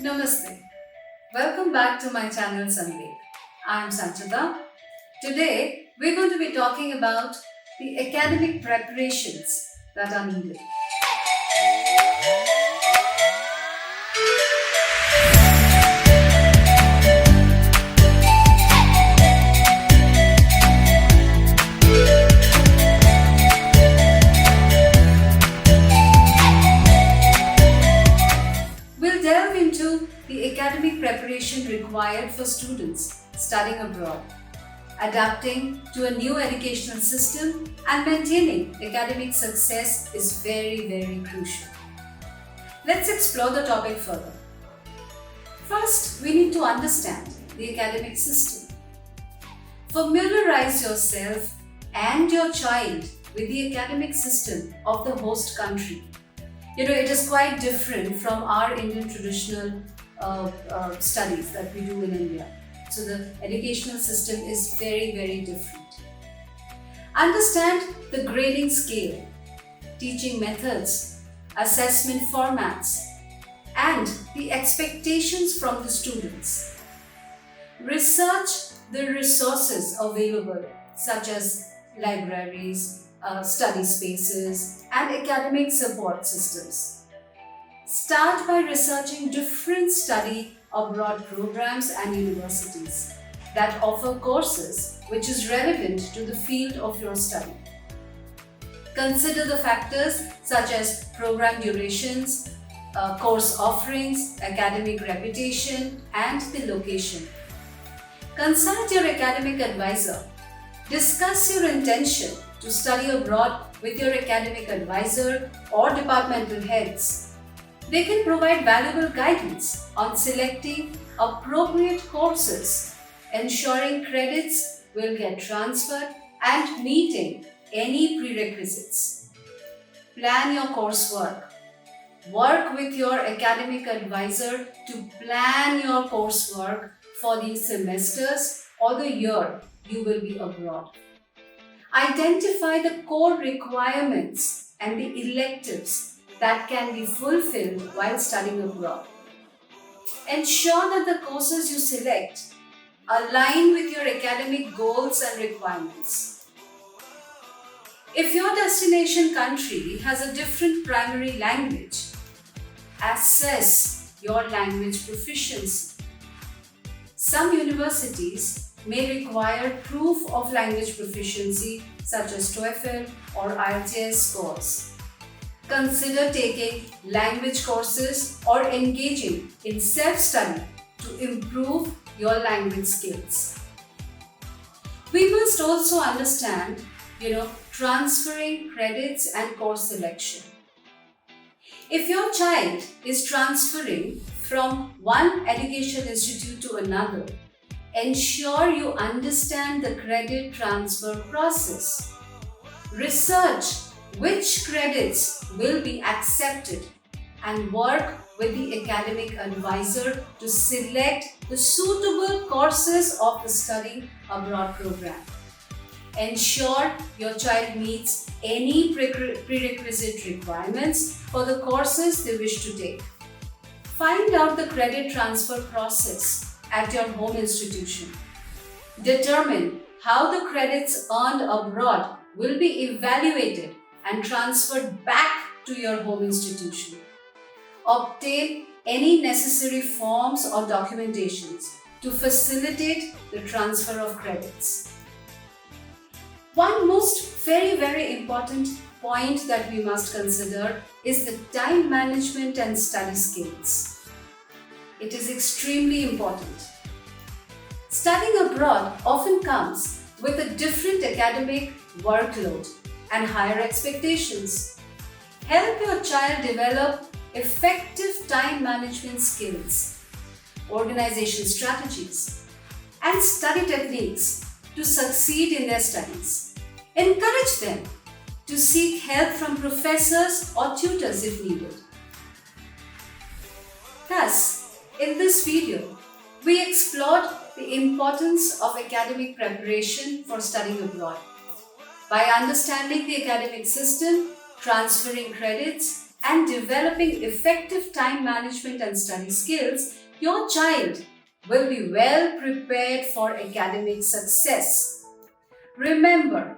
Namaste. Welcome back to my channel Sandeep. I'm Sanchita. Today we're going to be talking about the academic preparations that are needed. We'll delve into the academic preparation required for students studying abroad, adapting to a new educational system and maintaining academic success is very crucial. Let's explore the topic further. First, we need to understand the academic system. Familiarize yourself and your child with the academic system of the host country. It is quite different from our Indian traditional studies that we do in India. So the educational system is very different. Understand the grading scale, teaching methods, assessment formats, and the expectations from the students. Research the resources available, such as libraries, study spaces, and academic support systems. Start by researching different study abroad programs and universities that offer courses which is relevant to the field of your study. Consider the factors such as program durations, course offerings, academic reputation, and the location. Consult your academic advisor. Discuss your intention to study abroad with your academic advisor or departmental heads. They can provide valuable guidance on selecting appropriate courses, ensuring credits will get transferred, and meeting any prerequisites. Plan your coursework. Work with your academic advisor to plan your coursework for the semesters or the year you will be abroad. Identify the core requirements and the electives that can be fulfilled while studying abroad. Ensure that the courses you select align with your academic goals and requirements. If your destination country has a different primary language, assess your language proficiency. Some universities may require proof of language proficiency such as TOEFL or IELTS scores. Consider taking language courses or engaging in self-study to improve your language skills. We must also understand, transferring credits and course selection. If your child is transferring from one education institute to another, ensure you understand the credit transfer process. Research which credits will be accepted and work with the academic advisor to select the suitable courses of the study abroad program. Ensure your child meets any prerequisite requirements for the courses they wish to take. Find out the credit transfer process at your home institution. Determine how the credits earned abroad will be evaluated and transferred back to your home institution. Obtain any necessary forms or documentations to facilitate the transfer of credits. One very important point that we must consider is the time management and study skills. It is extremely important. Studying abroad often comes with a different academic workload and higher expectations. Help your child develop effective time management skills, organization strategies, and study techniques to succeed in their studies. Encourage them to seek help from professors or tutors if needed. Thus, in this video, we explored the importance of academic preparation for studying abroad. By understanding the academic system, transferring credits, and developing effective time management and study skills, your child will be well prepared for academic success. Remember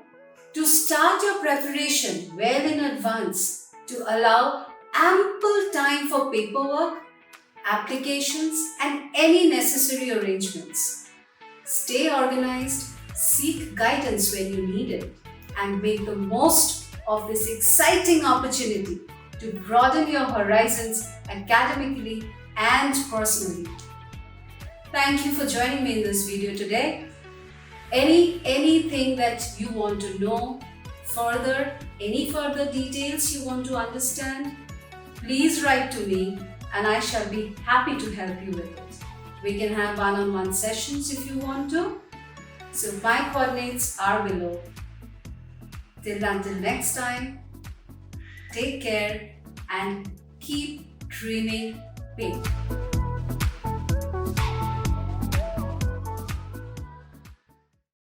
to start your preparation well in advance to allow ample time for paperwork, applications, and any necessary arrangements. Stay organized, seek guidance when you need it, and make the most of this exciting opportunity to broaden your horizons academically and personally. Thank you for joining me in this video today. Anything that you want to know further, any further details you want to understand, please write to me and I shall be happy to help you with it. We can have one-on-one sessions if you want to. So my coordinates are below. Until next time, take care and keep dreaming big.